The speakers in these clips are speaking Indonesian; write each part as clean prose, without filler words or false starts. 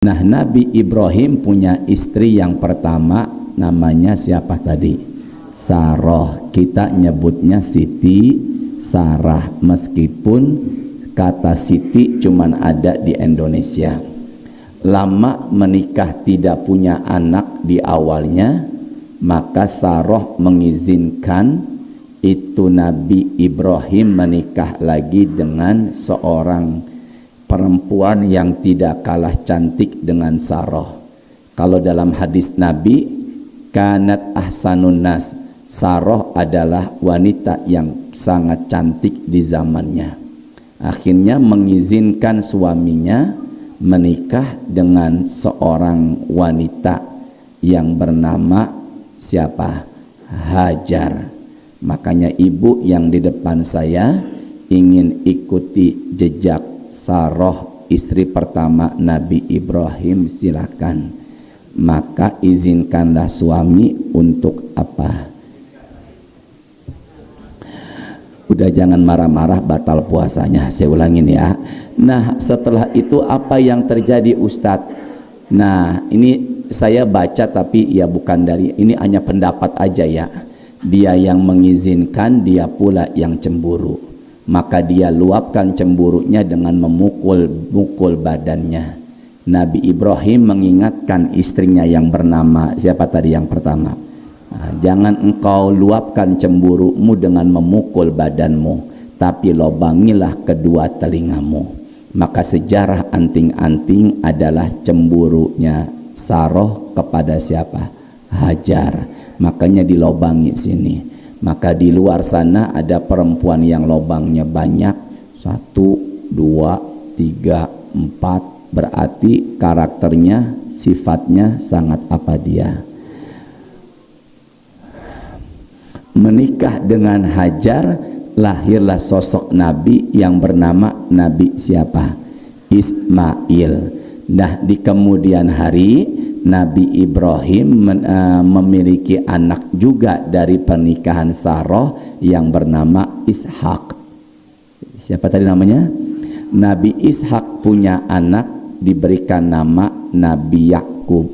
Nah, Nabi Ibrahim punya istri yang pertama namanya siapa tadi? Sarah. Kita nyebutnya Siti Sarah, meskipun kata Siti cuman ada di Indonesia. Lama menikah tidak punya anak di awalnya, maka Sarah mengizinkan itu Nabi Ibrahim menikah lagi dengan seorang perempuan yang tidak kalah cantik dengan Sarah. Kalau dalam hadis Nabi, kanat ahsanun nas, Sarah adalah wanita yang sangat cantik di zamannya. Akhirnya mengizinkan suaminya menikah dengan seorang wanita yang bernama siapa? Hajar. Makanya ibu yang di depan saya ingin ikuti jejak Sarah, istri pertama Nabi Ibrahim, silakan. Maka izinkanlah suami untuk apa? Udah jangan marah-marah, batal puasanya. Saya ulangin ya. Nah, setelah itu apa yang terjadi Ustadz? Nah, ini saya baca tapi ya bukan dari ini, hanya pendapat aja ya. Dia yang mengizinkan, dia pula yang cemburu. Maka dia luapkan cemburunya dengan memukul badannya. Nabi Ibrahim mengingatkan istrinya yang bernama siapa tadi yang pertama? Nah, jangan engkau luapkan cemburumu dengan memukul badanmu, tapi lobangilah kedua telingamu. Maka sejarah anting-anting adalah cemburunya Sarah kepada siapa? Hajar. Makanya dilobangi sini. Maka di luar sana ada perempuan yang lobangnya banyak, 1, 2, 3, 4, berarti karakternya, sifatnya sangat apa dia? Menikah dengan Hajar, lahirlah sosok Nabi yang bernama Nabi siapa? Ismail. Nah, di kemudian hari Nabi Ibrahim memiliki anak juga dari pernikahan Sarah yang bernama Ishak. Siapa tadi namanya? Nabi Ishak punya anak diberikan nama Nabi Yakub.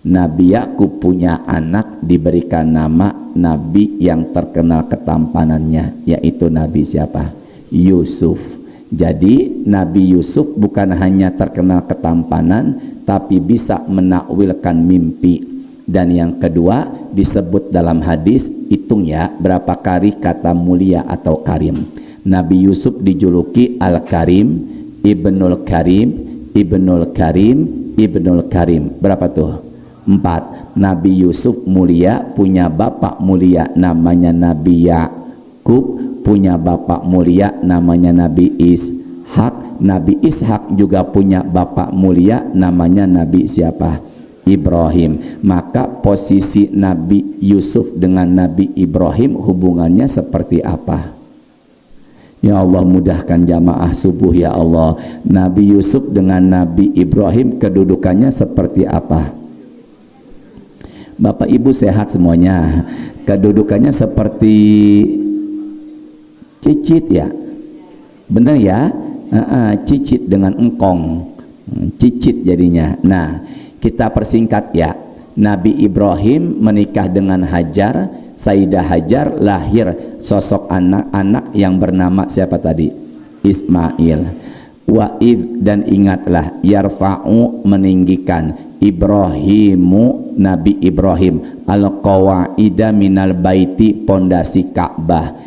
Nabi Yakub punya anak diberikan nama Nabi yang terkenal ketampanannya, yaitu Nabi siapa? Yusuf. Jadi Nabi Yusuf bukan hanya terkenal ketampanan, tapi bisa menakwilkan mimpi. Dan yang kedua disebut dalam hadis, hitung ya berapa kali kata mulia atau karim. Nabi Yusuf dijuluki Al-Karim, Ibnul Karim, Ibnul Karim, Ibnul Karim. Berapa tuh? 4. Nabi Yusuf mulia, punya bapak mulia namanya Nabi Yakub, punya bapak mulia namanya Nabi Ishak. Nabi Ishak juga punya bapak mulia namanya Nabi siapa? Ibrahim. Maka posisi Nabi Yusuf dengan Nabi Ibrahim hubungannya seperti apa? Ya Allah, mudahkan jamaah subuh ya Allah. Nabi Yusuf dengan Nabi Ibrahim kedudukannya seperti apa? Bapak Ibu sehat semuanya? Kedudukannya seperti cicit ya? Benar ya? Cicit dengan engkong, cicit jadinya. Nah, kita persingkat ya. Nabi Ibrahim menikah dengan Hajar. Sayyidah Hajar, lahir sosok anak-anak yang bernama siapa tadi? Ismail. Wa'id, dan ingatlah, yarfa'u, meninggikan, Ibrahimu, Nabi Ibrahim, al-qawaida minal baiti, pondasi Ka'bah.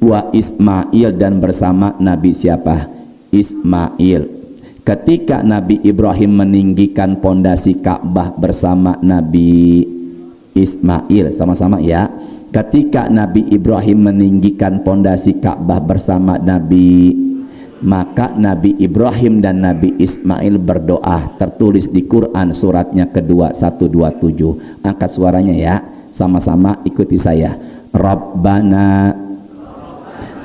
Wa Ismail, dan bersama Nabi siapa? Ismail. Ketika Nabi Ibrahim meninggikan pondasi Ka'bah bersama Nabi Ismail, sama-sama ya. Ketika Nabi Ibrahim meninggikan pondasi Ka'bah bersama Nabi, maka Nabi Ibrahim dan Nabi Ismail berdoa, tertulis di Quran suratnya kedua 127. Angkat suaranya ya, sama-sama ikuti saya. Rabbana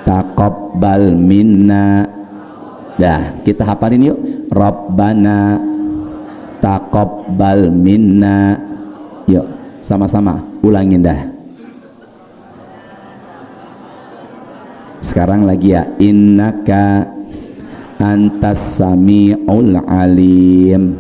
taqabbal minna. Dah, kita hafalin yuk. Rabbana taqabbal minna. Yuk, sama-sama ulangin dah. Sekarang lagi ya. Innaka antas sami'ul alim.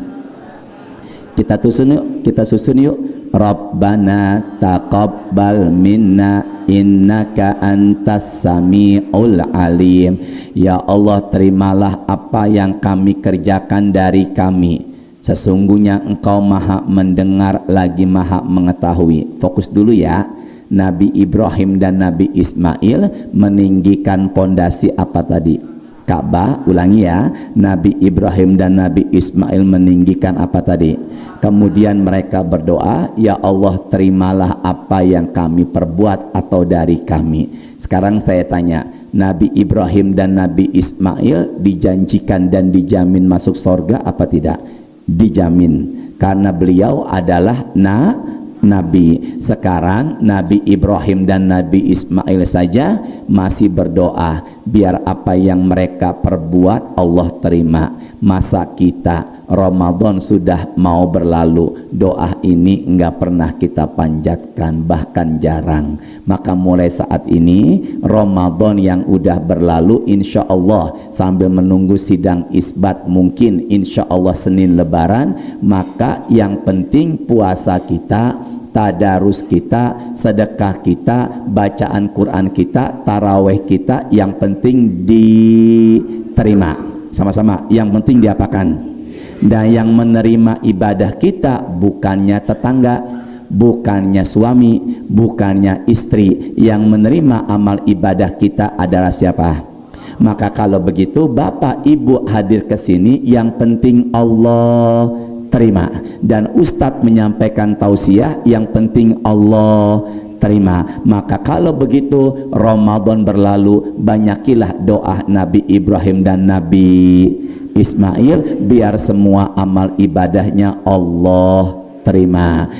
Kita susun yuk. Rabbana taqabbal minna innaka antas samiul alim. Ya Allah, terimalah apa yang kami kerjakan dari kami. Sesungguhnya Engkau maha mendengar lagi maha mengetahui. Fokus dulu ya. Nabi Ibrahim dan Nabi Ismail meninggikan pondasi apa tadi? Ka'bah. Ulangi ya. Nabi Ibrahim dan Nabi Ismail meninggikan apa tadi? Kemudian mereka berdoa, ya Allah, terimalah apa yang kami perbuat atau dari kami. Sekarang saya tanya, Nabi Ibrahim dan Nabi Ismail dijanjikan dan dijamin masuk surga apa tidak? Dijamin, karena beliau adalah Nabi. Sekarang Nabi Ibrahim dan Nabi Ismail saja masih berdoa biar apa yang mereka perbuat Allah terima. Masa kita Ramadan sudah mau berlalu, doa ini enggak pernah kita panjatkan, bahkan jarang. Maka mulai saat ini Ramadan yang udah berlalu, insya Allah sambil menunggu sidang isbat, mungkin insya Allah Senin Lebaran, maka yang penting puasa kita, tadarus kita, sedekah kita, bacaan Quran kita, taraweh kita, yang penting diterima. Sama-sama, yang penting diapakan? Dan yang menerima ibadah kita bukannya tetangga, bukannya suami, bukannya istri. Yang menerima amal ibadah kita adalah siapa? Maka kalau begitu Bapak Ibu hadir ke sini, yang penting Allah terima. Dan Ustadz menyampaikan tausiah, yang penting Allah terima. Maka kalau begitu Ramadan berlalu, banyakilah doa Nabi Ibrahim dan Nabi Ismail biar semua amal ibadahnya Allah terima.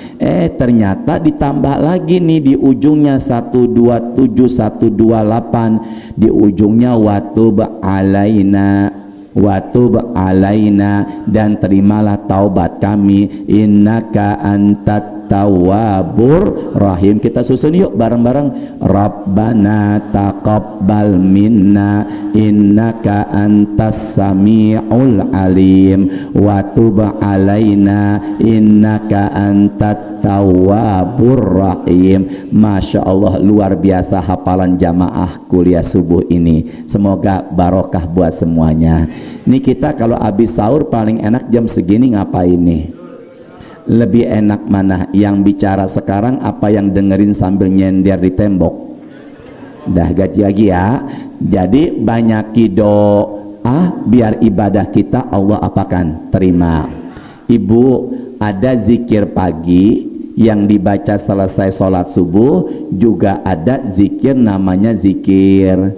Ternyata ditambah lagi nih di ujungnya 127 128, di ujungnya watub alaina, dan terimalah taubat kami, innaka antat tawwabur rahim. Kita susun yuk bareng-bareng. Rabbana taqabbal minna innaka antas samiul alim wa tub alaina innaka antat tawwabur rahim. Masya Allah, luar biasa hafalan jamaah kuliah subuh ini. Semoga barokah buat semuanya. Ini kita kalau habis sahur paling enak jam segini ngapain nih? Lebih enak mana? Yang bicara sekarang apa yang dengerin sambil nyender di tembok? Dah gaji lagi ya. Jadi banyaki doa biar ibadah kita Allah apakan? Terima. Ibu, ada zikir pagi yang dibaca selesai sholat subuh, juga ada zikir namanya zikir,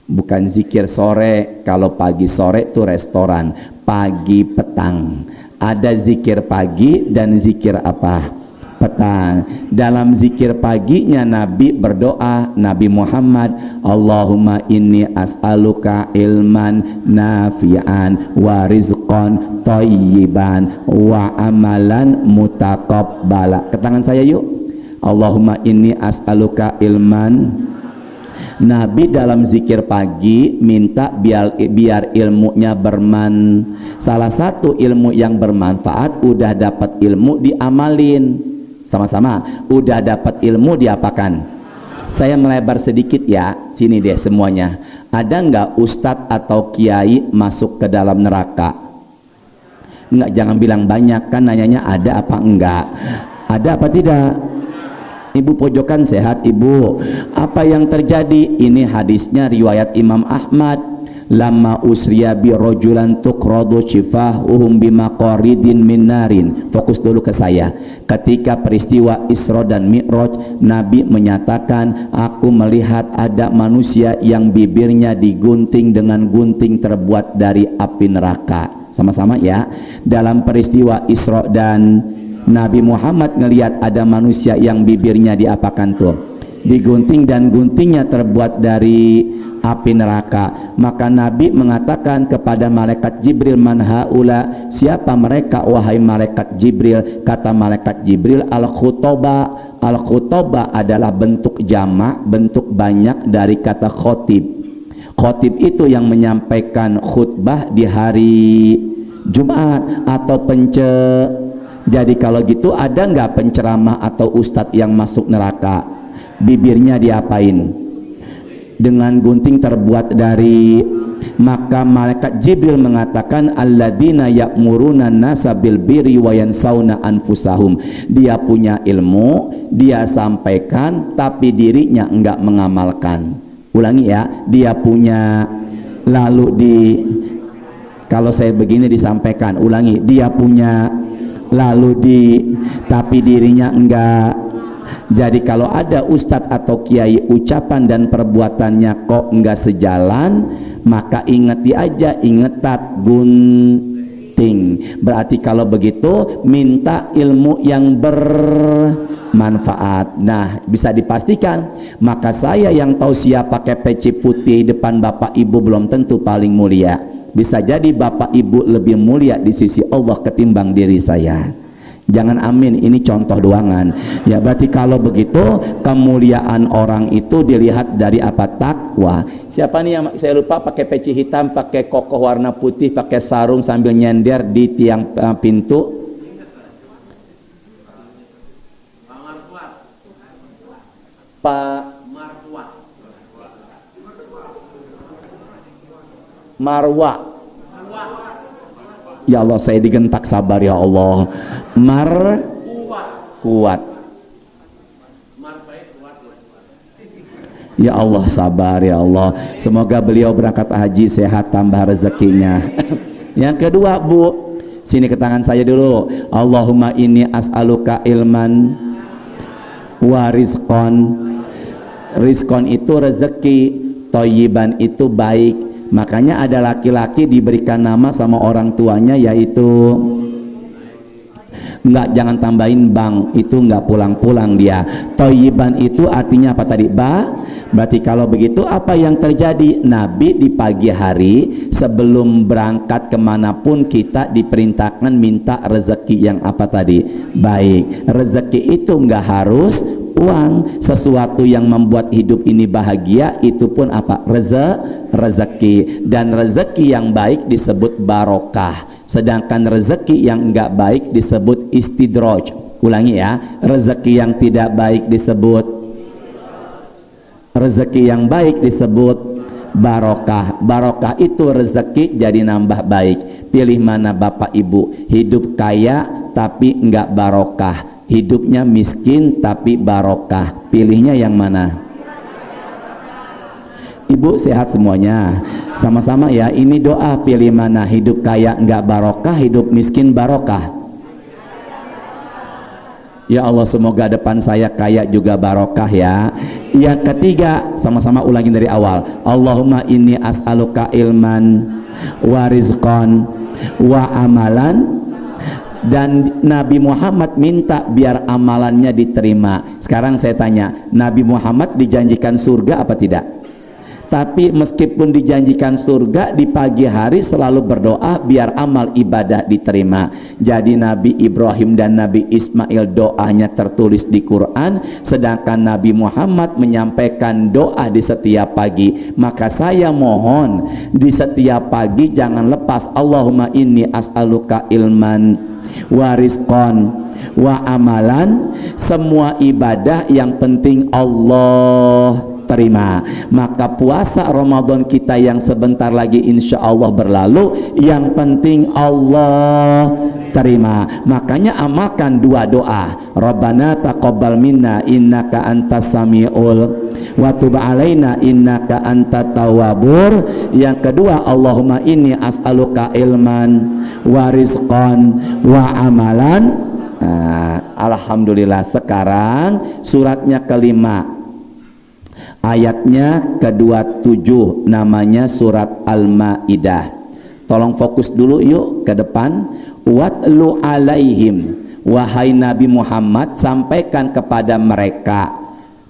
bukan zikir sore. Kalau pagi sore itu restoran, pagi petang. Ada zikir pagi dan zikir apa? Petang. Dalam zikir paginya Nabi berdoa, Nabi Muhammad, Allahumma inni as'aluka ilman nafi'an wa rizqan thayyiban wa amalan mutaqabbala. Ke tangan saya yuk. Allahumma inni as'aluka ilman. Nabi dalam zikir pagi minta biar ilmunya salah satu ilmu yang bermanfaat, udah dapat ilmu diamalin. Sama-sama, udah dapat ilmu diapakan? Saya melebar sedikit ya, sini deh semuanya. Ada nggak ustadz atau kiai masuk ke dalam neraka? Enggak, jangan bilang banyak, kan nanyanya ada apa enggak? Ada apa tidak? Ibu pojokan sehat ibu. Apa yang terjadi? Ini hadisnya riwayat Imam Ahmad. Lama usriya bi rajulan tuqradu shifahuhum bimaqaridin min narin. Fokus dulu ke saya. Ketika peristiwa Isra dan Mi'raj, Nabi menyatakan, aku melihat ada manusia yang bibirnya digunting dengan gunting terbuat dari api neraka. Sama-sama ya. Dalam peristiwa Isra dan Nabi Muhammad ngelihat ada manusia yang bibirnya diapakan tuh? Digunting, dan guntingnya terbuat dari api neraka. Maka Nabi mengatakan kepada malaikat Jibril, man haula, siapa mereka wahai malaikat Jibril? Kata malaikat Jibril, al-khutaba. Al-khutaba adalah bentuk jamak, bentuk banyak dari kata khotib. Khotib itu yang menyampaikan khutbah di hari Jumat atau Jadi kalau gitu ada nggak penceramah atau ustadz yang masuk neraka? Bibirnya diapain? Dengan gunting terbuat dari. Maka malaikat Jibril mengatakan alladzina ya'muruna nasa bil birri wa yansawna anfusahum. Dia punya ilmu, dia sampaikan tapi dirinya enggak mengamalkan. Ulangi ya, dia punya kalau saya begini disampaikan, ulangi, dia punya tapi dirinya enggak. Jadi kalau ada ustadz atau kiai ucapan dan perbuatannya kok enggak sejalan, maka ingeti aja, ingetat gunting. Berarti kalau begitu minta ilmu yang bermanfaat. Nah, bisa dipastikan, maka saya yang tahu siapa pakai peci putih depan bapak ibu belum tentu paling mulia. Bisa jadi bapak ibu lebih mulia di sisi Allah ketimbang diri saya. Jangan amin, ini contoh doangan ya. Berarti kalau begitu kemuliaan orang itu dilihat dari apa? Takwa. Siapa nih yang saya lupa pakai peci hitam, pakai kokoh warna putih, pakai sarung sambil nyender di tiang pintu? Pak Marwa. Ya Allah, saya digentak, sabar ya Allah. Kuat. Ya Allah, sabar ya Allah. Semoga beliau berangkat haji sehat, tambah rezekinya. Yang kedua, Bu, sini ke tangan saya dulu. Allahumma inni as'aluka ilman wa rizqan. Rizqan itu rezeki, thayyiban itu baik. Makanya ada laki-laki diberikan nama sama orang tuanya yaitu enggak, jangan tambahin bang, itu enggak pulang-pulang dia. Thayyiban itu artinya apa tadi? Berarti kalau begitu apa yang terjadi? Nabi di pagi hari sebelum berangkat kemanapun kita diperintahkan minta rezeki yang apa tadi? Baik. Rezeki itu enggak harus uang. Sesuatu yang membuat hidup ini bahagia itu pun apa? Rezeki. Dan rezeki yang baik disebut barokah, sedangkan rezeki yang enggak baik disebut istidraj. Ulangi ya, rezeki yang tidak baik disebut, rezeki yang baik disebut barokah. Barokah itu rezeki jadi nambah baik. Pilih mana Bapak Ibu? Hidup kaya tapi enggak barokah, hidupnya miskin tapi barokah. Pilihnya yang mana? Ibu sehat semuanya, sama-sama ya. Ini doa, pilih mana? Hidup kaya enggak barokah, hidup miskin barokah? Ya Allah, semoga depan saya kaya juga barokah ya. Yang ketiga, sama-sama ulangi dari awal. Allahumma inni as'aluka ilman wa rizqan wa amalan. Dan Nabi Muhammad minta biar amalannya diterima. Sekarang saya tanya, Nabi Muhammad dijanjikan surga apa tidak? Tapi meskipun dijanjikan surga, di pagi hari selalu berdoa biar amal ibadah diterima. Jadi Nabi Ibrahim dan Nabi Ismail doanya tertulis di Quran, sedangkan Nabi Muhammad menyampaikan doa di setiap pagi. Maka saya mohon di setiap pagi jangan lepas Allahumma inni as'aluka ilman wa rizqan wa amalan. Semua ibadah yang penting Allah terima. Maka puasa Ramadan kita yang sebentar lagi insya Allah berlalu, yang penting Allah terima. Makanya amalkan dua doa, Rabbana taqabbal minna innaka antas samiul wa tub alaina innaka antat tawwabur. Yang kedua, Allahumma inni as'aluka ilman wa rizqan wa amalan. Alhamdulillah, sekarang suratnya kelima, ayatnya ke-27, namanya surat Al-Maidah. Tolong fokus dulu yuk ke depan. Watlu alaihim, wahai Nabi Muhammad, sampaikan kepada mereka,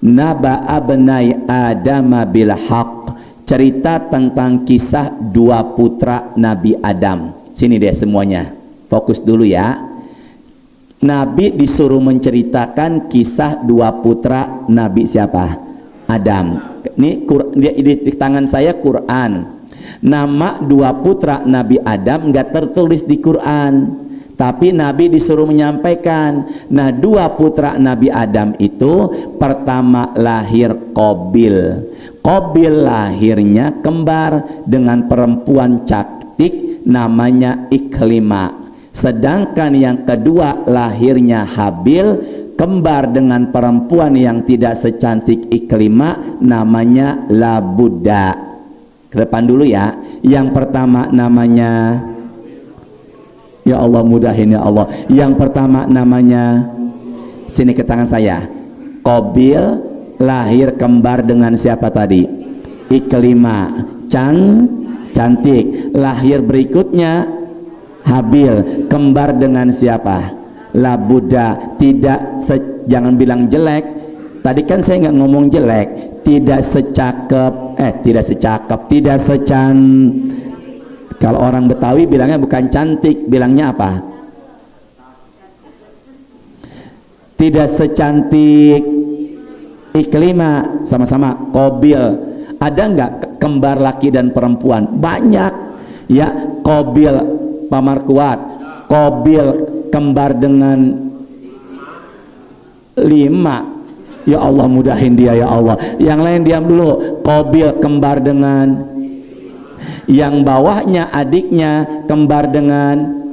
naba abnai Adam bil haq, cerita tentang kisah dua putra Nabi Adam. Sini deh semuanya, fokus dulu ya. Nabi disuruh menceritakan kisah dua putra Nabi siapa? Adam. Ini di tangan saya Quran. Nama dua putra Nabi Adam nggak tertulis di Quran, tapi Nabi disuruh menyampaikan. Nah, dua putra Nabi Adam itu, pertama lahir Qabil. Qabil lahirnya kembar dengan perempuan cantik namanya Iklimah. Sedangkan yang kedua lahirnya Habil, kembar dengan perempuan yang tidak secantik Iklimah namanya Labuda. Ke depan dulu ya. Yang pertama namanya, ya Allah mudahin ya Allah. Yang pertama namanya, sini ke tangan saya, Qabil lahir kembar dengan siapa tadi? Iklimah, cantik. Lahir berikutnya Habil, kembar dengan siapa? Labuda. Jangan bilang jelek. Tadi kan saya nggak ngomong jelek. Tidak secan. Kalau orang Betawi bilangnya bukan cantik, bilangnya apa? Tidak secantik Iklimah. Sama-sama Qabil. Ada nggak kembar laki dan perempuan? Banyak ya. Qabil pamar kuat. Qabil kembar dengan 5. Ya Allah mudahin dia ya Allah. Yang lain diam dulu. Qabil kembar dengan, yang bawahnya adiknya kembar dengan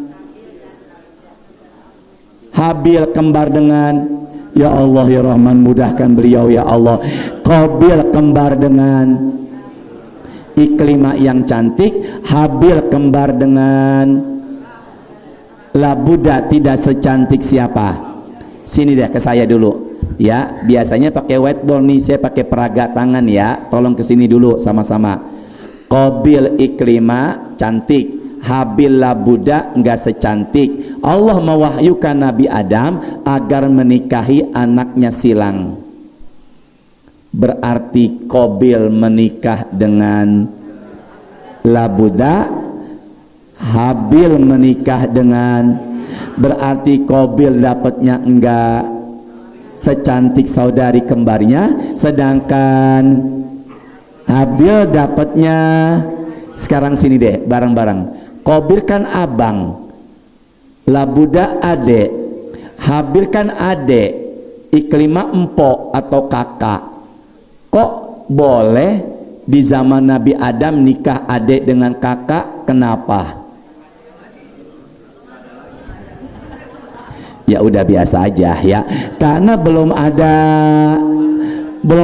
Habil, kembar dengan, ya Allah ya Rahman mudahkan beliau ya Allah. Qabil kembar dengan Iklimah yang cantik, Habil kembar dengan Labuda tidak secantik siapa? Sini deh ke saya dulu ya. Biasanya pakai whiteboard nih, saya pakai peraga tangan ya. Tolong ke sini dulu sama-sama. Qabil Iklimah cantik, Habil Labuda enggak secantik. Allah mewahyukan Nabi Adam agar menikahi anaknya silang. Berarti Qabil menikah dengan Labuda, Habil menikah dengan, berarti Qabil dapatnya enggak secantik saudari kembarnya, sedangkan Habil dapatnya, sekarang sini deh bareng-bareng. Qabil kan abang, Labuda adek, Habil kan adek, Iklimah empok atau kakak. Kok boleh di zaman Nabi Adam nikah adek dengan kakak? Kenapa? Ya udah biasa aja ya, karena belum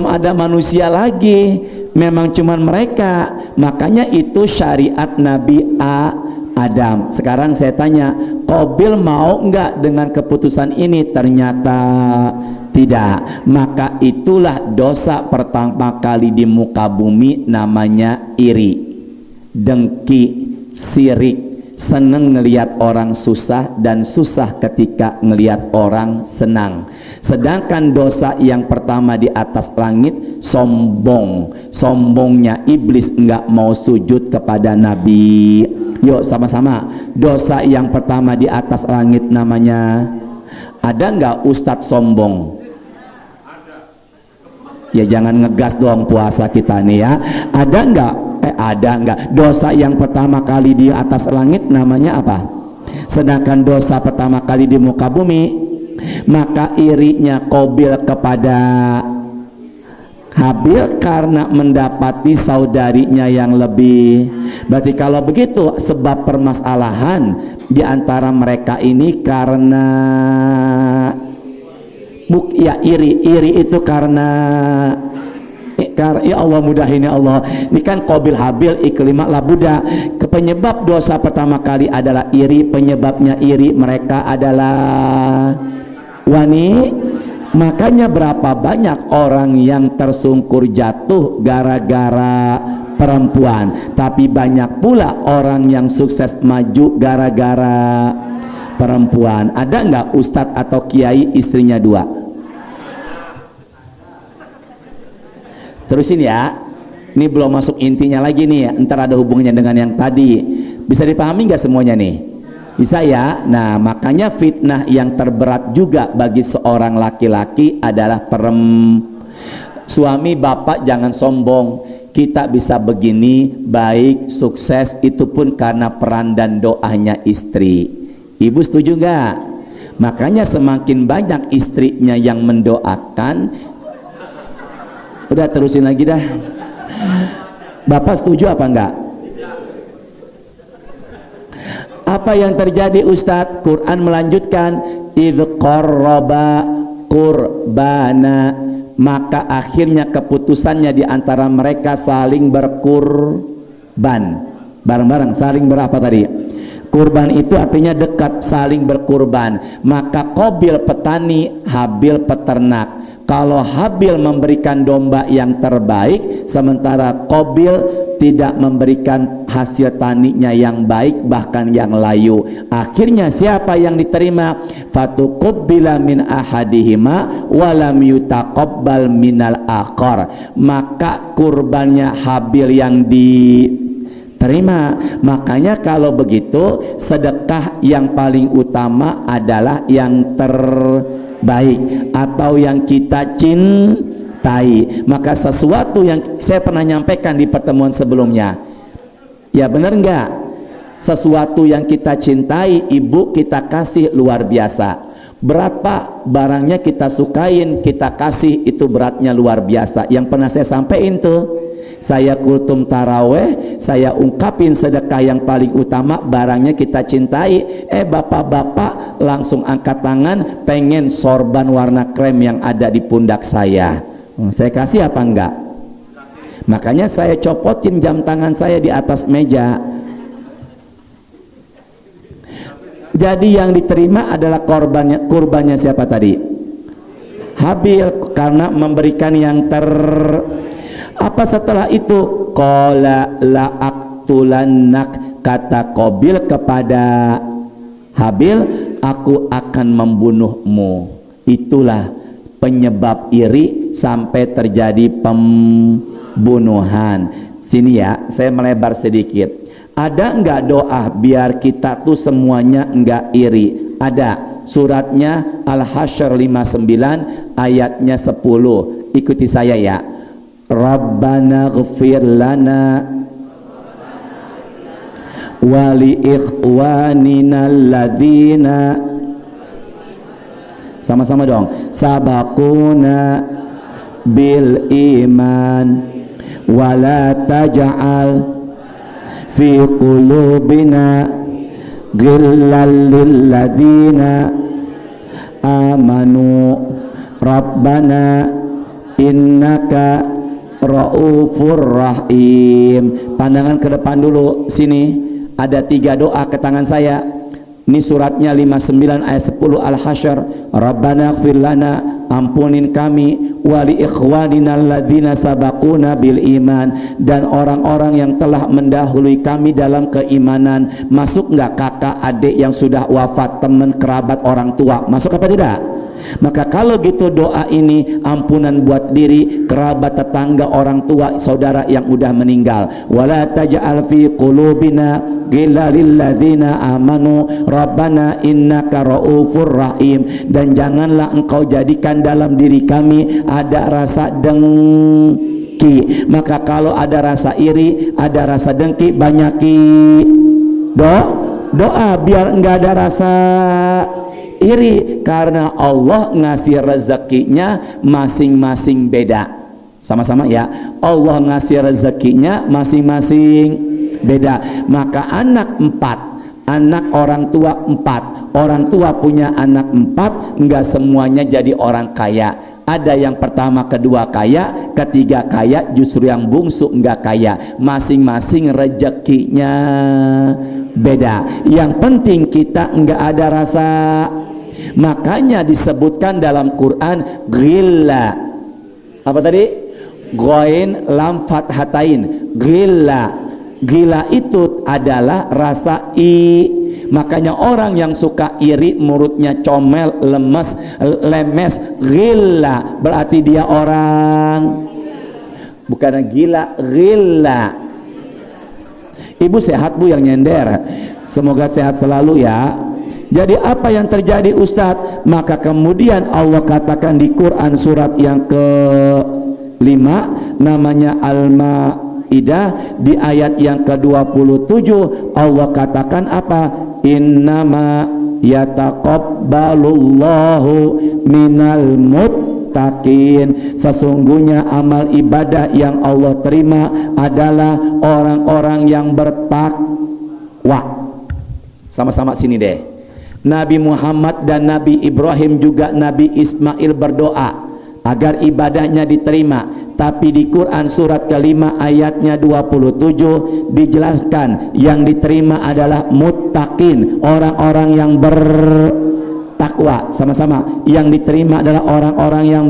ada manusia lagi, memang cuman mereka. Makanya itu syariat Nabi Adam. Sekarang saya tanya, Qabil mau enggak dengan keputusan ini? Ternyata tidak. Maka itulah dosa pertama kali di muka bumi, namanya iri, dengki, sirik. Senang ngelihat orang susah dan susah ketika ngelihat orang senang. Sedangkan dosa yang pertama di atas langit, sombong. Sombongnya iblis enggak mau sujud kepada Nabi. Yuk sama-sama. Dosa yang pertama di atas langit namanya, ada enggak ustadz sombong? Ya jangan ngegas dong puasa kita nih ya. Ada enggak? Ada enggak? Dosa yang pertama kali di atas langit namanya apa? Sedangkan dosa pertama kali di muka bumi. Maka irinya Qabil kepada Habil karena mendapati saudarinya yang lebih. Berarti kalau begitu sebab permasalahan di antara mereka ini karena iri itu karena, ya Allah mudahin ya Allah. Ini kan Qabil Habil Iklimah Labuda. Penyebab dosa pertama kali adalah iri. Penyebabnya iri mereka adalah Makanya berapa banyak orang yang tersungkur jatuh gara-gara perempuan, tapi banyak pula orang yang sukses maju gara-gara perempuan. Ada nggak ustadz atau kiai istrinya 2? Terusin ya, ini belum masuk intinya lagi nih, ntar ada hubungannya dengan yang tadi. Bisa dipahami nggak semuanya nih? Bisa ya. Nah makanya fitnah yang terberat juga bagi seorang laki-laki adalah suami. Bapak jangan sombong, kita bisa begini baik sukses itu pun karena peran dan doanya istri. Ibu setuju nggak? Makanya semakin banyak istrinya yang mendoakan. Udah terusin lagi dah. Bapak setuju apa enggak? Apa yang terjadi Ustadz? Quran melanjutkan, idz qarraba qurbana, maka akhirnya keputusannya di antara mereka saling berkurban. Bareng-bareng saling berapa tadi? Kurban itu artinya dekat, saling berkurban. Maka Qabil petani, Habil peternak. Kalau Habil memberikan domba yang terbaik, sementara Qabil tidak memberikan hasil taninya yang baik, bahkan yang layu. Akhirnya siapa yang diterima? Fatuqabbila min ahadihima walam yutaqabbal minal akhar. Maka kurbannya Habil yang diterima. Makanya kalau begitu, sedekah yang paling utama adalah yang terbaik atau yang kita cintai. Maka sesuatu yang saya pernah nyampaikan di pertemuan sebelumnya, ya benar enggak? Sesuatu yang kita cintai, ibu kita kasih luar biasa. Berat pak, barangnya kita sukain, kita kasih, itu beratnya luar biasa. Yang pernah saya sampaikan tuh, saya kultum taraweh, saya ungkapin sedekah yang paling utama, barangnya kita cintai. Bapak-bapak langsung angkat tangan, pengen sorban warna krem yang ada di pundak saya. Saya kasih apa enggak? Makanya saya copotin jam tangan saya di atas meja. Jadi yang diterima adalah kurbannya siapa tadi? Habil, karena memberikan yang apa setelah itu? Qala la aqtulannak, kata Qabil kepada Habil, aku akan membunuhmu. Itulah penyebab iri sampai terjadi pembunuhan. Sini ya, saya melebar sedikit. Ada enggak doa biar kita tuh semuanya enggak iri? Ada. Suratnya Al-Hasyr 59 ayatnya 10. Ikuti saya ya. Rabbana ghfir lana wa li ikhwanina alladzina, sama-sama dong, sabaquna bil iman wa la taj'al fi qulubina ghillan lil ladzina amanu rabbana innaka Raufur Rahim. Pandangan ke depan dulu. Sini ada 3 doa ke tangan saya. Ini suratnya 59 ayat 10 Al-Hasyr. Rabbana ighfir lana, ampunin kami, wali ikhwanina alladzina sabaquna bil iman, dan orang-orang yang telah mendahului kami dalam keimanan. Masuk enggak kakak, adik yang sudah wafat, teman, kerabat, orang tua? Masuk apa tidak? Maka kalau gitu doa ini ampunan buat diri, kerabat, tetangga, orang tua, saudara yang udah meninggal. Wala taj'al fi qulubina ghillan lil ladzina amanu rabbana innaka raufur rahim, dan janganlah engkau jadikan dalam diri kami ada rasa dengki. Maka kalau ada rasa iri, ada rasa dengki, banyaki doa biar enggak ada rasa iri, karena Allah ngasih rezekinya masing-masing beda. Sama-sama ya, Allah ngasih rezekinya masing-masing beda. Maka anak 4, anak orang tua 4, orang tua punya anak 4, enggak semuanya jadi orang kaya. Ada yang pertama, kedua kaya, ketiga kaya, justru yang bungsu enggak kaya. Masing-masing rezekinya beda. Yang penting kita enggak ada rasa. Makanya disebutkan dalam Quran ghilla. Apa tadi? Ghain lam fathatain. Ghilla. Ghilla itu adalah rasa Makanya orang yang suka iri, mulutnya comel, lemes, ghilla berarti dia orang, bukan gila, ghilla. Ibu sehat bu yang nyender, semoga sehat selalu ya. Jadi apa yang terjadi Ustadz? Maka kemudian Allah katakan di Quran surat yang ke-5 namanya Al-Maidah, di ayat yang ke-27 Allah katakan apa? Innama yataqabbalullahu minal muttaqin. Sesungguhnya amal ibadah yang Allah terima adalah orang-orang yang bertakwa. Sama-sama sini deh. Nabi Muhammad dan Nabi Ibrahim juga Nabi Ismail berdoa agar ibadahnya diterima. Tapi di Quran surat kelima ayatnya 27 dijelaskan yang diterima adalah muttaqin, orang-orang yang bertakwa. Sama-sama, yang diterima adalah orang-orang yang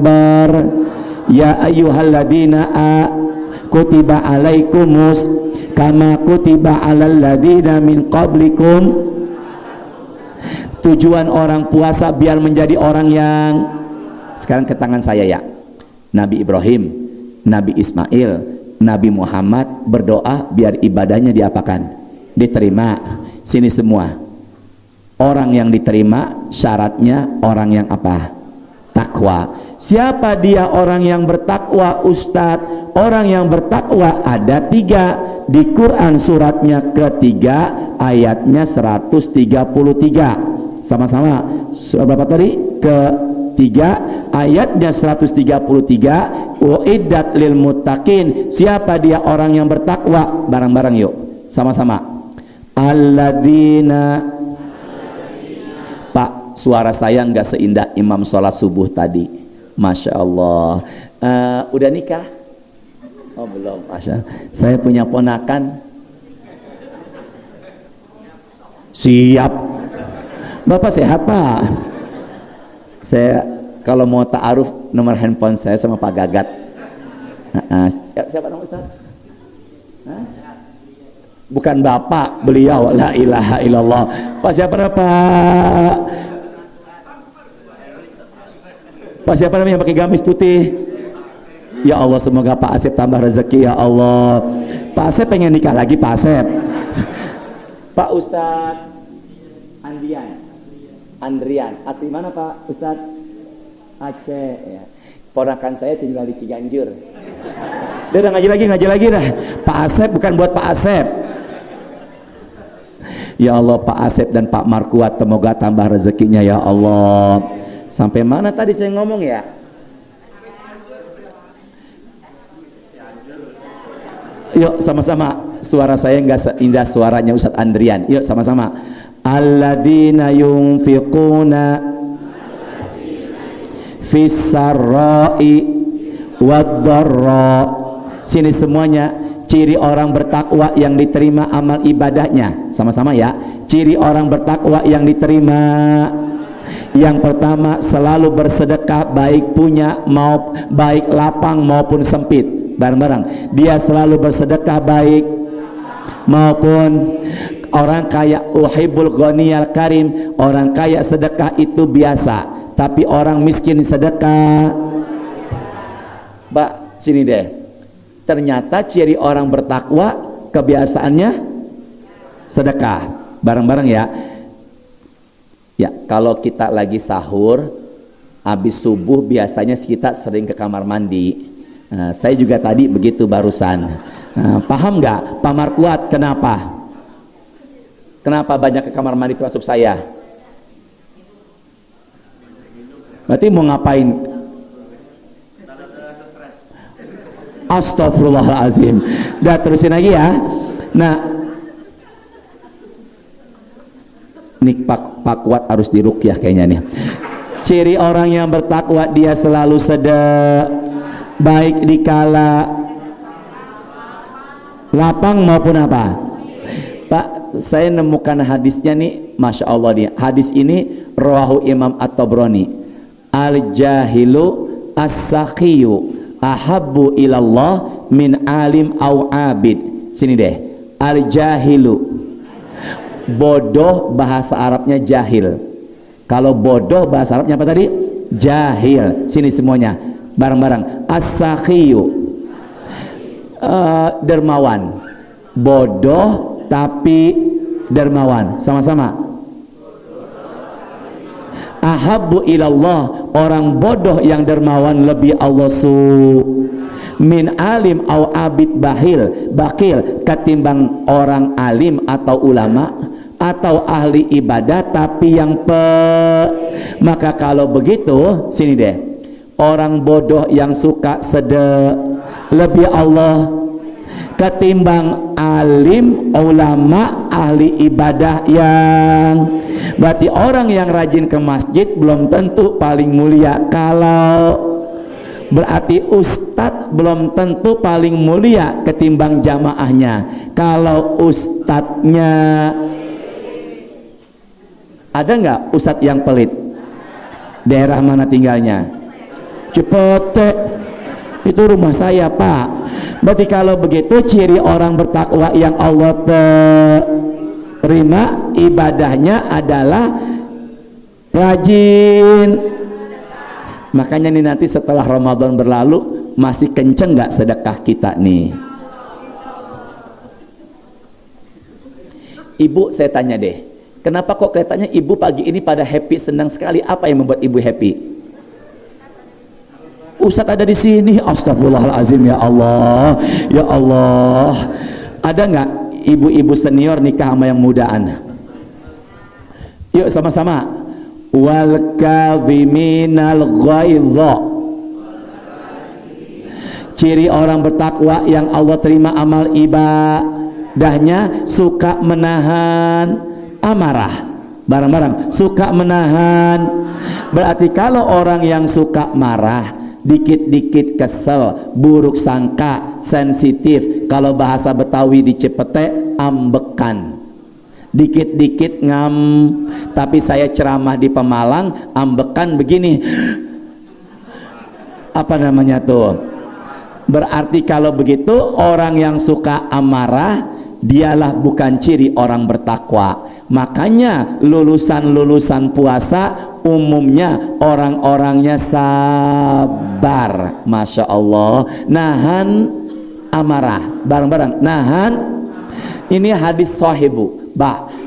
ya ayyuhalladzina kutiba alaikumus kama kutiba alal ladzina min qablikum. Tujuan orang puasa biar menjadi orang yang, sekarang ke tangan saya ya, Nabi Ibrahim, Nabi Ismail, Nabi Muhammad berdoa biar ibadahnya diapakan? Diterima. Sini semua orang yang diterima syaratnya orang yang apa? Takwa. Siapa dia orang yang bertakwa, Ustadz? Orang yang bertakwa ada 3 di Quran suratnya ketiga ayatnya 133. Sama-sama surah berapa tadi? Ketiga ayatnya 133. Uiddat lil muttaqin. Siapa dia orang yang bertakwa? Bareng-bareng yuk, sama-sama. Alladzina. Pak, suara saya nggak seindah imam sholat subuh tadi. Masya Allah. Udah nikah? Oh belum. Masya. Saya punya ponakan. Siap. Bapak sehat Pak? Saya kalau mau ta'aruf nomor handphone saya sama Pak Gagat. Siapa nama Ustaz? Bukan Bapak, beliau. La ilaha illallah. Pak siapa nama Pak? Pak siapa namanya pakai gamis putih? Ya Allah, semoga Pak Asep tambah rezeki ya Allah. Pak Asep pengen nikah lagi Pak Asep. Pak Ustadz Andrian, asli mana Pak Ustadz? Aceh ya. Ponakan saya tinggal di Ciganjur. Dia udah ngaji lagi dah. Pak Asep bukan buat Pak Asep. Ya Allah, Pak Asep dan Pak Markuat semoga tambah rezekinya ya Allah. Sampai mana tadi saya ngomong ya? Yuk sama-sama, suara saya nggak seindah suaranya Ustadz Andrian. Yuk sama-sama. Alladzina yunfiquna fis-sarra'i wad-dharra. Sini semuanya ciri orang bertakwa yang diterima amal ibadahnya. Sama-sama ya. Ciri orang bertakwa yang diterima. Yang pertama, selalu bersedekah, baik punya mau baik lapang maupun sempit. Bareng-bareng. Dia selalu bersedekah baik maupun orang kaya. Uhibbul ghaniyal karim. Orang kaya sedekah itu biasa, tapi orang miskin sedekah. Mbak, sini deh. Ternyata ciri orang bertakwa kebiasaannya sedekah. Bareng-bareng ya. Ya, kalau kita lagi sahur, habis subuh biasanya kita sering ke kamar mandi. Nah, saya juga tadi begitu barusan. Nah, paham nggak Pak Markuat kenapa? Kenapa banyak ke kamar mandi termasuk saya? Berarti mau ngapain? Astagfirullahaladzim. Udah terusin lagi ya. Nah, ini Pak Kuat harus diruqyah kayaknya nih. Ciri orang yang bertakwa, dia selalu baik dikala lapang maupun apa. Pak, saya nemukan hadisnya nih, Masya Allah nih. Hadis ini rawahu Imam At-Tabrani. Al-jahilu as-sakhiyu ahabbu ilallah min alim au abid. Sini deh. Al-jahilu, bodoh bahasa Arabnya jahil. Kalau bodoh bahasa Arabnya apa tadi? Jahil. Sini semuanya bareng-bareng. As-sakhiyu, dermawan. Bodoh tapi dermawan. Sama-sama. Ahabbu ilallah, orang bodoh yang dermawan lebih Allah min alim au abid bakil ketimbang orang alim atau ulama atau ahli ibadah tapi yang maka kalau begitu sini deh, orang bodoh yang suka lebih Allah ketimbang alim ulama ahli ibadah yang berarti orang yang rajin ke masjid belum tentu paling mulia, kalau berarti ustadz belum tentu paling mulia ketimbang jamaahnya. Kalau ustadznya ada nggak ustadz yang pelit? Daerah mana tinggalnya? Cipete. Itu rumah saya, Pak. Berarti kalau begitu ciri orang bertakwa yang Allah terima ibadahnya adalah rajin. Makanya nih nanti setelah Ramadan berlalu masih kenceng nggak sedekah kita nih? Ibu, saya tanya deh, kenapa kok kelihatannya ibu pagi ini pada happy, senang sekali? Apa yang membuat ibu happy? Ustadz ada di sini. Astagfirullahalazim, ya Allah, ya Allah. Ada nggak ibu-ibu senior nikah sama yang mudaan? Yuk sama-sama. Wal kadhiminal ghaidha. Ciri orang bertakwa yang Allah terima amal ibadahnya suka menahan amarah. Bareng-bareng, suka menahan. Berarti kalau orang yang suka marah, dikit-dikit kesel, buruk sangka, sensitif, kalau bahasa Betawi di Cipete ambekan, dikit-dikit tapi saya ceramah di Pemalang ambekan begini, apa namanya tuh? Berarti kalau begitu orang yang suka amarah dialah bukan ciri orang bertakwa. Makanya lulusan puasa umumnya orang-orangnya sabar, Masya Allah, nahan amarah. Bareng-bareng, nahan. Ini hadis sahibu,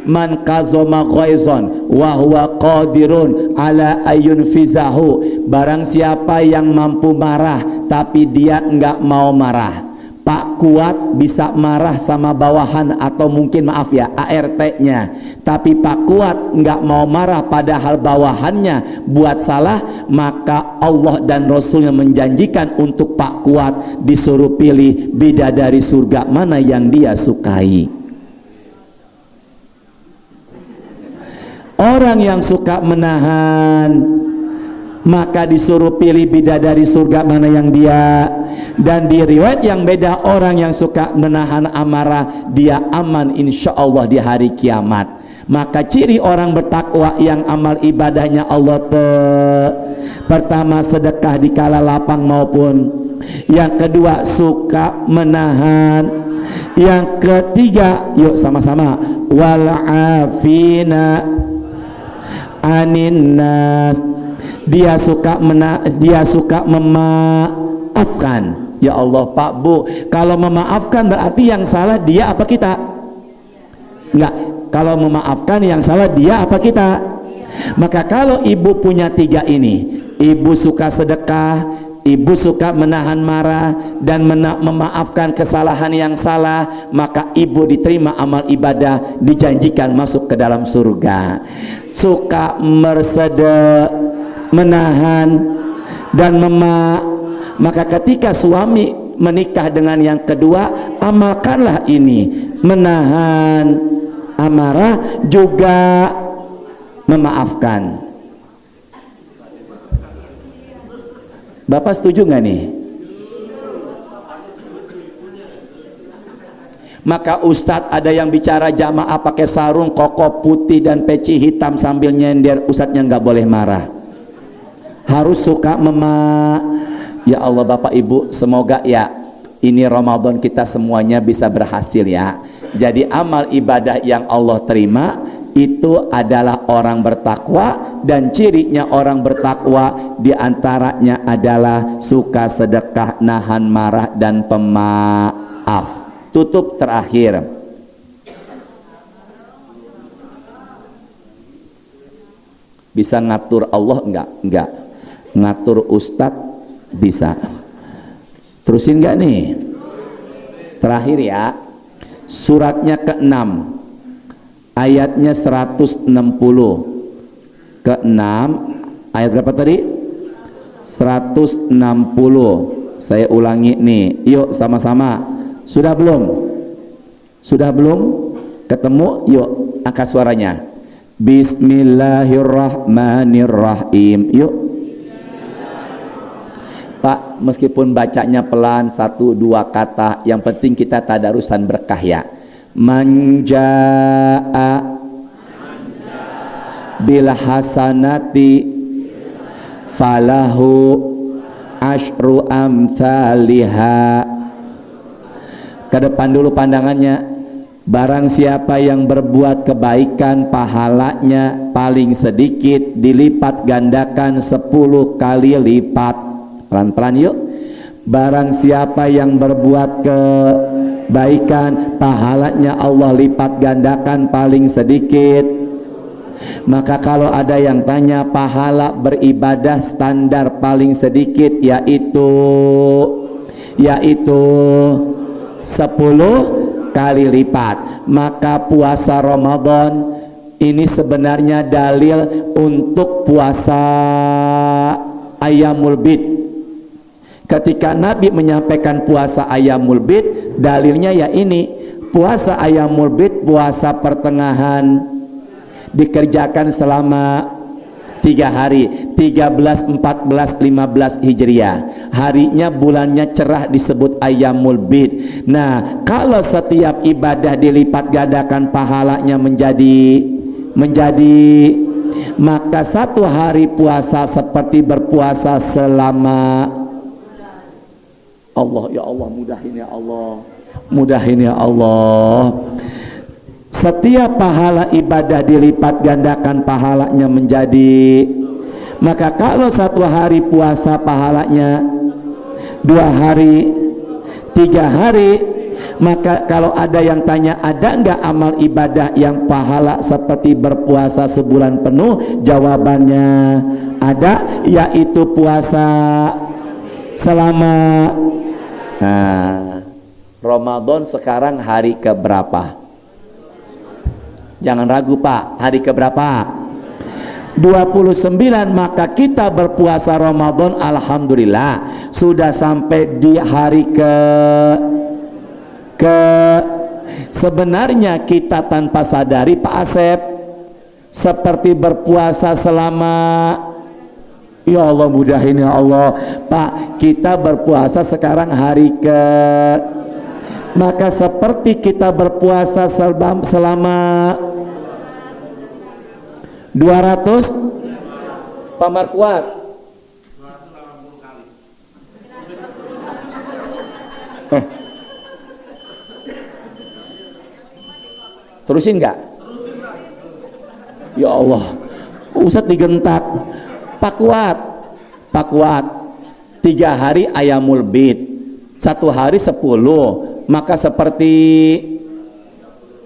man kazoma ghaizon wa huwa qadirun ala ayun fizahu. Barang siapa yang mampu marah tapi dia enggak mau marah. Pak Kuat bisa marah sama bawahan atau mungkin maaf ya ART-nya, tapi Pak Kuat nggak mau marah padahal bawahannya buat salah, maka Allah dan Rasulnya menjanjikan untuk Pak Kuat disuruh pilih bidadari surga mana yang dia sukai. Orang yang suka menahan maka disuruh pilih bidadari surga mana yang dia. Dan di riwayat yang beda, orang yang suka menahan amarah dia aman insya Allah di hari kiamat. Maka ciri orang bertakwa yang amal ibadahnya Allah pertama sedekah di kala lapang maupun yang kedua suka menahan, yang ketiga yuk sama-sama wal afina anin nas, dia suka memaafkan. Ya Allah Pak Bu, kalau memaafkan berarti yang salah dia apa kita? Enggak, kalau memaafkan yang salah dia apa kita? Maka kalau ibu punya tiga ini, ibu suka sedekah, ibu suka menahan marah dan memaafkan kesalahan yang salah, maka ibu diterima amal ibadah, dijanjikan masuk ke dalam surga. Suka menahan dan maka ketika suami menikah dengan yang kedua, amalkanlah ini, menahan amarah juga memaafkan. Bapak setuju nggak nih? Maka ustadz ada yang bicara jamaah pakai sarung koko putih dan peci hitam sambil nyender, ustadznya nggak boleh marah, harus suka Ya Allah Bapak Ibu, semoga ya ini Ramadan kita semuanya bisa berhasil ya. Jadi amal ibadah yang Allah terima itu adalah orang bertakwa, dan cirinya orang bertakwa diantaranya adalah suka sedekah, nahan marah dan pemaaf. Tutup terakhir, bisa ngatur Allah enggak? Enggak. Ngatur ustadz bisa. Terusin enggak nih? Terakhir ya, suratnya ke-6 ayatnya 160 ke 6, ayat berapa tadi? 160. Saya ulangi nih, yuk sama-sama. Sudah belum? Sudah belum? Ketemu? Yuk angkat suaranya. Bismillahirrahmanirrahim. Yuk Pak, meskipun bacanya pelan, 1-2 kata, yang penting kita tadarusan berkah ya. Manjaa bil hasanati falahu asyru amthaliha. Ke depan dulu pandangannya. Barang siapa yang berbuat kebaikan, pahalanya paling sedikit dilipat gandakan 10 kali lipat. Pelan-pelan yuk. Barang siapa yang berbuat kebaikan, pahalanya Allah lipat gandakan paling sedikit. Maka kalau ada yang tanya pahala beribadah standar paling sedikit yaitu 10 kali lipat. Maka puasa Ramadan ini sebenarnya dalil untuk puasa Ayyamul Bid. Ketika Nabi menyampaikan puasa Ayyamul Bid, dalilnya ya ini, puasa Ayyamul Bid, puasa pertengahan, dikerjakan selama 3 hari, 13, 14, 15 Hijriah. Harinya, bulannya cerah disebut Ayyamul Bid. Nah, kalau setiap ibadah dilipat gandakan pahalanya menjadi maka 1 hari puasa seperti berpuasa selama Allah, ya Allah, mudahin ya Allah, mudahin ya Allah. Setiap pahala ibadah dilipat gandakan pahalanya menjadi, maka kalau 1 hari puasa pahalanya 2 hari, 3 hari. Maka kalau ada yang tanya, ada enggak amal ibadah yang pahala seperti berpuasa sebulan penuh? Jawabannya ada, yaitu puasa selama Ramadan. Sekarang hari keberapa? Jangan ragu Pak, hari keberapa? 29. Maka kita berpuasa Ramadan, alhamdulillah sudah sampai di hari sebenarnya kita tanpa sadari Pak Asep seperti berpuasa selama, ya Allah, mudahin ya Allah Pak, kita berpuasa sekarang hari maka seperti kita berpuasa selama 200 Pak Markuat 280 kali. Terusin nggak? Ya Allah, Ustadz digentak. Pak Kuat 3 hari Ayyamul Bid, 1 hari 10. Maka seperti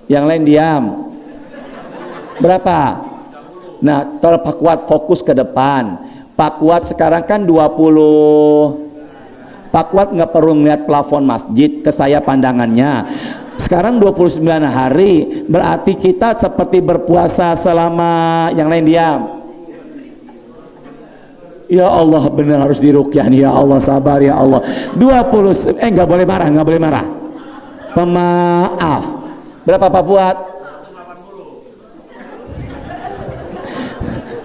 yang lain diam. Berapa? Nah, tolong Pak Kuat fokus ke depan. Pak Kuat sekarang kan 20. Pak Kuat nggak perlu ngeliat plafon masjid, ke saya pandangannya. Sekarang 29 hari, berarti kita seperti berpuasa selama, yang lain diam. Ya Allah, benar harus diruqyah nih, ya Allah, sabar ya Allah. 20, nggak boleh marah, nggak boleh marah. Pemaaf. Berapa Pak Fuad?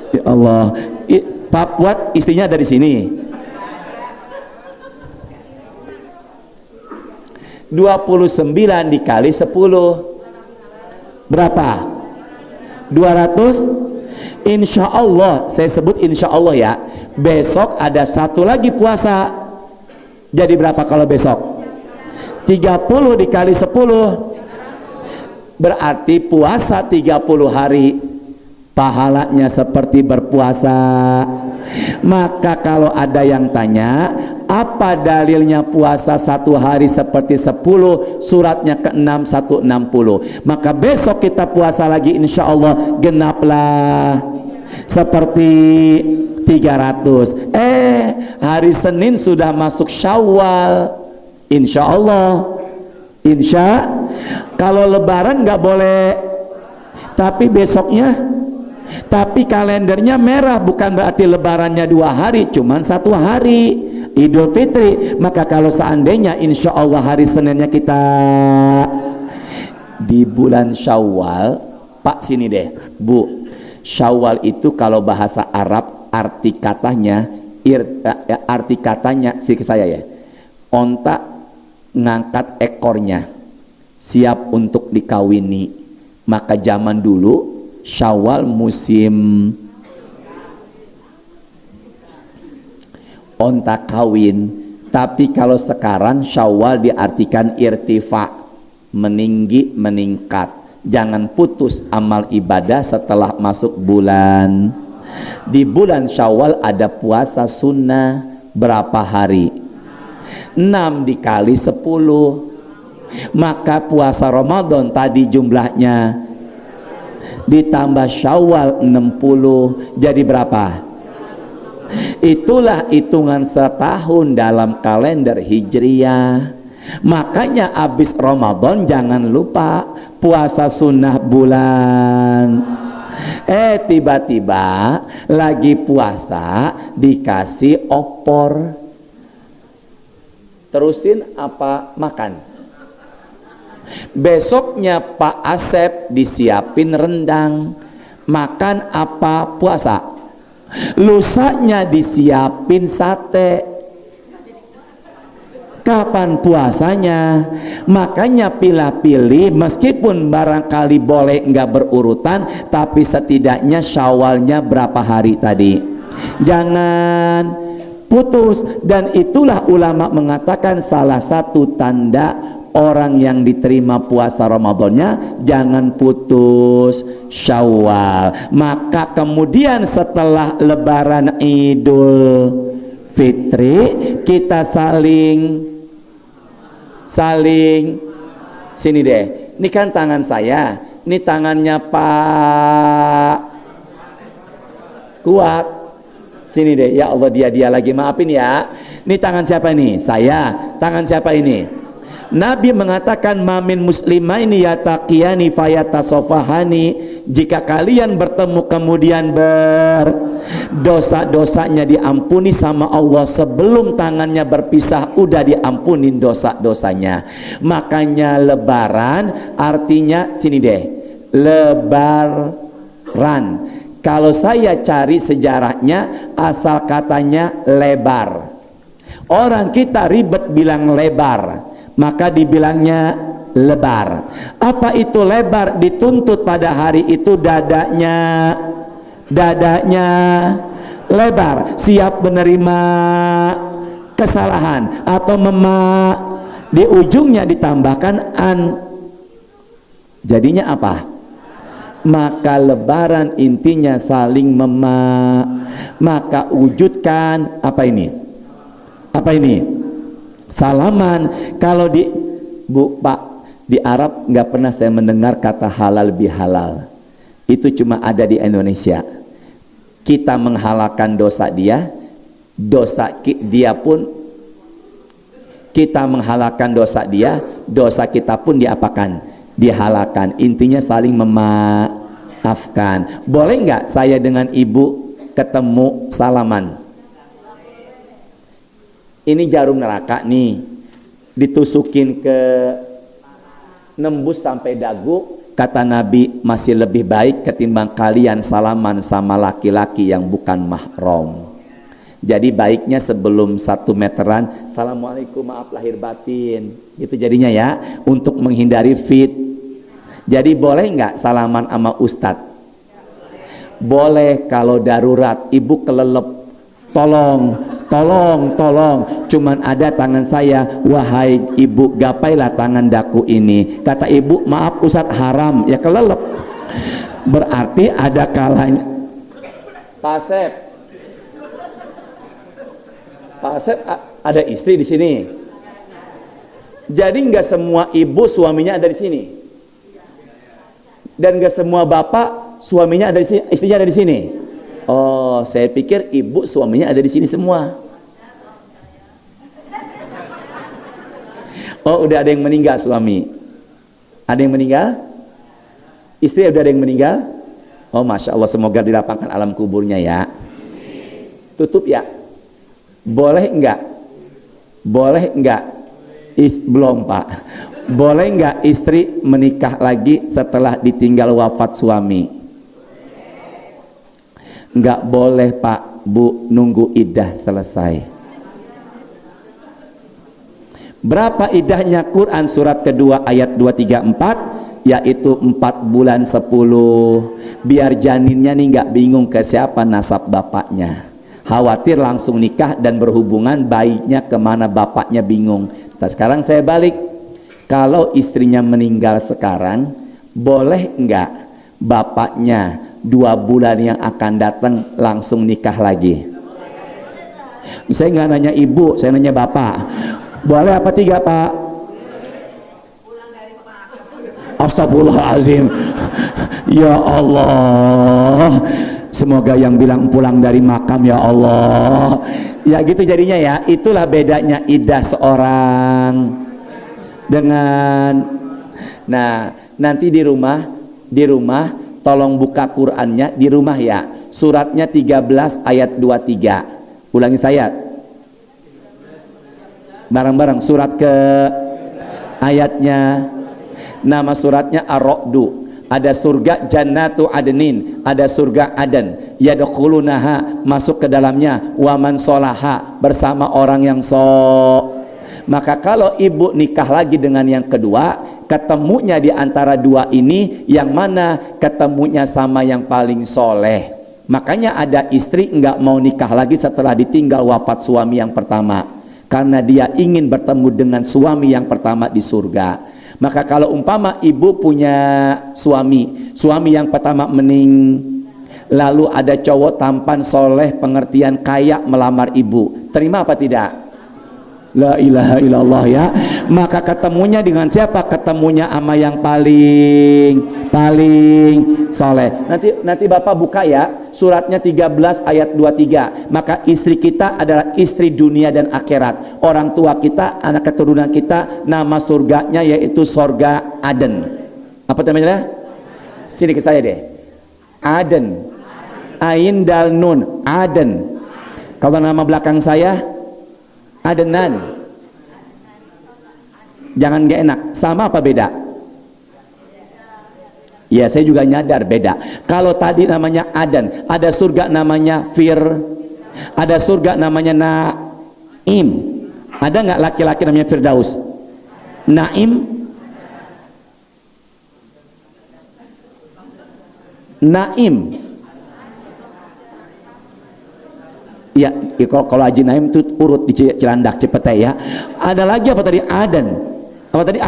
180. Ya Allah, Pak Fuad istrinya ada di sini. 29 dikali 10 berapa? 200. Insya Allah, saya sebut insya Allah ya, besok ada 1 lagi puasa. Jadi berapa kalau besok? 30 dikali 10 berarti puasa 30 hari, pahalanya seperti berpuasa. Maka kalau ada yang tanya, apa dalilnya puasa 1 hari seperti 10? Suratnya ke-6 160. Maka besok kita puasa lagi, insya Allah genaplah seperti 300. Hari Senin sudah masuk Syawal, insya Allah. Kalau Lebaran nggak boleh Tapi besoknya, tapi kalendernya merah, bukan berarti lebarannya 2 hari, cuman 1 hari Idul Fitri. Maka kalau seandainya insya Allah hari Seninnya kita di bulan Syawal, Pak sini deh Bu, Syawal itu kalau bahasa Arab arti katanya sih saya ya, onta ngangkat ekornya siap untuk dikawini. Maka zaman dulu Syawal musim onta kawin. Tapi kalau sekarang Syawal diartikan irtifa, meninggi, meningkat. Jangan putus amal ibadah setelah masuk bulan. Di bulan Syawal ada puasa sunnah berapa hari? 6 dikali 10. Maka puasa Ramadan tadi jumlahnya ditambah Syawal 60 jadi berapa? Itulah hitungan setahun dalam kalender Hijriyah. Makanya habis Ramadan jangan lupa puasa sunnah bulan. Tiba-tiba lagi puasa dikasih opor. Terusin apa makan? Besoknya Pak Asep disiapin rendang. Makan apa puasa? Lusanya disiapin sate. Kapan puasanya? Makanya pilih-pilih, meskipun barangkali boleh nggak berurutan, tapi setidaknya Syawalnya berapa hari tadi? Jangan putus. Dan itulah ulama mengatakan salah satu tanda orang yang diterima puasa Ramadannya jangan putus Syawal. Maka kemudian setelah lebaran Idul Fitri kita saling sini deh. Ini kan tangan saya, ini tangannya Pak Kuat. Sini deh, ya Allah dia lagi, maafin ya. Ini tangan siapa ini? Saya. Tangan siapa ini? Nabi mengatakan mamin muslimaini yataqiyani fayatasofahani. Jika kalian bertemu kemudian dosa-dosanya diampuni sama Allah, sebelum tangannya berpisah udah diampunin dosa-dosanya. Makanya lebaran artinya sini deh, lebaran. Kalau saya cari sejarahnya asal katanya lebar. Orang kita ribet bilang lebar, maka dibilangnya lebar. Apa itu lebar? Dituntut pada hari itu dadanya lebar, siap menerima kesalahan atau di ujungnya ditambahkan an. Jadinya apa? Maka lebaran intinya saling maka wujudkan apa ini? Salaman. Kalau di Bu Pak, di Arab nggak pernah saya mendengar kata halal bihalal. Itu cuma ada di Indonesia. Kita menghalalkan dosa dia pun kita menghalalkan dosa dia, dosa kita pun diapakan? Dihalalkan. Intinya saling memaafkan. Boleh nggak saya dengan ibu ketemu salaman? Ini jarum neraka nih, ditusukin ke nembus sampai dagu. Kata Nabi, masih lebih baik ketimbang kalian salaman sama laki-laki yang bukan mahram. Jadi baiknya sebelum 1 meteran, assalamualaikum, maaf lahir batin, itu jadinya ya, untuk menghindari fit. Jadi boleh nggak salaman sama ustadz? Boleh kalau darurat. Ibu kelelep, tolong, cuman ada tangan saya. Wahai ibu, gapailah tangan daku ini. Kata ibu, maaf ustadz, haram. Ya kelelep. Berarti ada kalanya. Pak Asep ada istri di sini. Jadi nggak semua ibu suaminya ada di sini, dan nggak semua bapak suaminya ada di sini, istrinya ada di sini. Oh, saya pikir ibu suaminya ada di sini semua. Oh, udah ada yang meninggal suami. Ada yang meninggal? Istri udah ada yang meninggal? Oh Masya Allah, semoga dilapangkan alam kuburnya ya. Tutup ya. Boleh enggak? Boleh enggak? Belum Pak. Boleh enggak istri menikah lagi setelah ditinggal wafat suami? Enggak boleh Pak, Bu, nunggu iddah selesai. Berapa idahnya Quran surat kedua ayat 234? Yaitu 4 bulan 10. Biar janinnya nih nggak bingung ke siapa nasab bapaknya, khawatir langsung nikah dan berhubungan, bayinya kemana bapaknya bingung. Nah, sekarang saya balik, kalau istrinya meninggal sekarang, boleh nggak bapaknya 2 bulan yang akan datang langsung nikah lagi? Saya nggak nanya ibu, saya nanya bapak. Boleh apa 3 Pak? Astagfirullahaladzim. Ya Allah, semoga yang bilang pulang dari makam ya Allah. Ya gitu jadinya ya. Itulah bedanya iddah seorang dengan. Nah nanti di rumah tolong buka Qurannya di rumah ya. Suratnya 13 ayat 23. Ulangi saya bareng-bareng, surat ke ayatnya. Nama suratnya Ar-Ra'du. Ada surga Jannatu Adnin, ada surga Aden, yadkhulunaha, masuk ke dalamnya, waman solaha, bersama orang yang Maka kalau ibu nikah lagi dengan yang kedua, ketemunya di antara 2 ini, yang mana ketemunya sama yang paling soleh. Makanya ada istri enggak mau nikah lagi setelah ditinggal wafat suami yang pertama, karena dia ingin bertemu dengan suami yang pertama di surga. Maka kalau umpama ibu punya suami yang pertama lalu ada cowok tampan, soleh, pengertian, kaya melamar ibu, terima apa tidak? La ilaha illallah ya. Maka ketemunya dengan siapa? Ketemunya sama yang paling soleh. Nanti Bapak buka ya, suratnya 13 ayat 23. Maka istri kita adalah istri dunia dan akhirat. Orang tua kita, anak keturunan kita, nama surganya yaitu surga Aden. Apa namanya? Sini ke saya deh. Aden. Ain dal nun, Aden. Kalau nama belakang saya Adenan. Jangan gak enak. Sama apa beda? Ya saya juga nyadar beda. Kalau tadi namanya Aden, ada surga namanya ada surga namanya Naim. Ada nggak laki-laki namanya Firdaus? Naim. Ya, kalau Haji Naim itu urut di Cilandak Cipete ya. Ada lagi apa tadi? Aden. Apa tadi?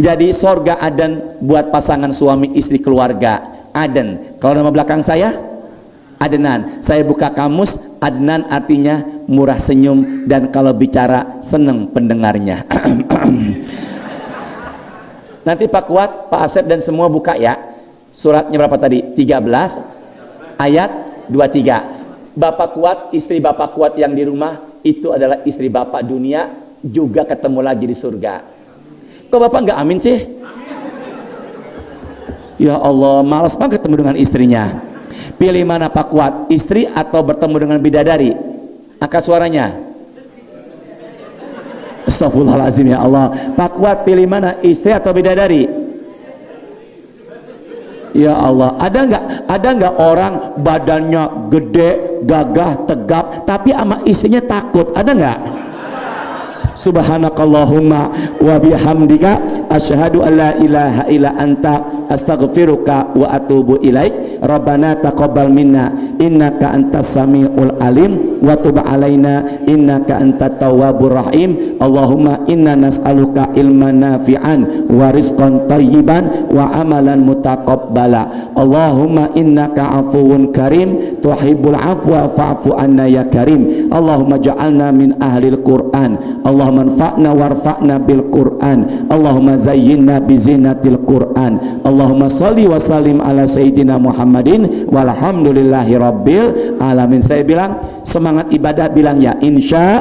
Jadi sorga Aden buat pasangan suami istri keluarga. Aden. Kalau nama belakang saya Adenan. Saya buka kamus, Adnan artinya murah senyum dan kalau bicara seneng pendengarnya. Nanti Pak Kuat, Pak Asep dan semua buka ya. Suratnya berapa tadi? 13 ayat 23. Bapak Kuat, istri Bapak Kuat yang di rumah itu adalah istri Bapak dunia, juga ketemu lagi di surga. Kok Bapak nggak amin sih? Ya Allah, malas banget ketemu dengan istrinya. Pilih mana Pak Kuat, istri atau bertemu dengan bidadari? Angkat suaranya. Astagfirullahaladzim ya Allah. Pak Kuat pilih mana, istri atau bidadari? Ya Allah, ada nggak orang badannya gede, gagah, tegap, tapi sama istrinya takut? Ada nggak? Subhanakallahumma wa bihamdika asyhadu an la ilaha illa anta astaghfiruka wa atubu ilaik. Rabbana taqabbal minna innaka antas samiul alim wa tub alaina innaka antat tawwabur rahim. Allahumma inna nas'aluka ilman nafi'an wa rizqan thayyiban wa amalan mutaqabbala. Allahumma innaka afuwun karim tuhibbul afwa fa'fu anna ya karim. Allahumma ja'alna min ahlil Qur'an. Allahumma manfa'na warfa'na bil Qur'an. Allahumma zayyinna bizinatil Qur'an. Allahumma sholli wa sallim ala sayyidina Muhammadin walhamdulillahi rabbil alamin. Saya bilang semangat ibadah, bilang ya insya.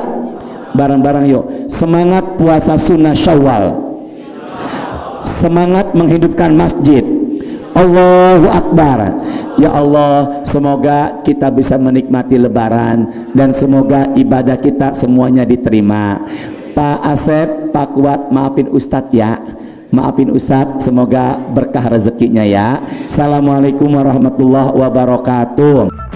Bareng-bareng yuk. Semangat puasa sunnah Syawal. Semangat menghidupkan masjid. Allahu Akbar. Ya Allah, semoga kita bisa menikmati Lebaran dan semoga ibadah kita semuanya diterima. Pak Asep, Pak Kuat, maafin Ustadz ya. Maafin Ustadz, semoga berkah rezekinya ya. Assalamualaikum warahmatullahi wabarakatuh.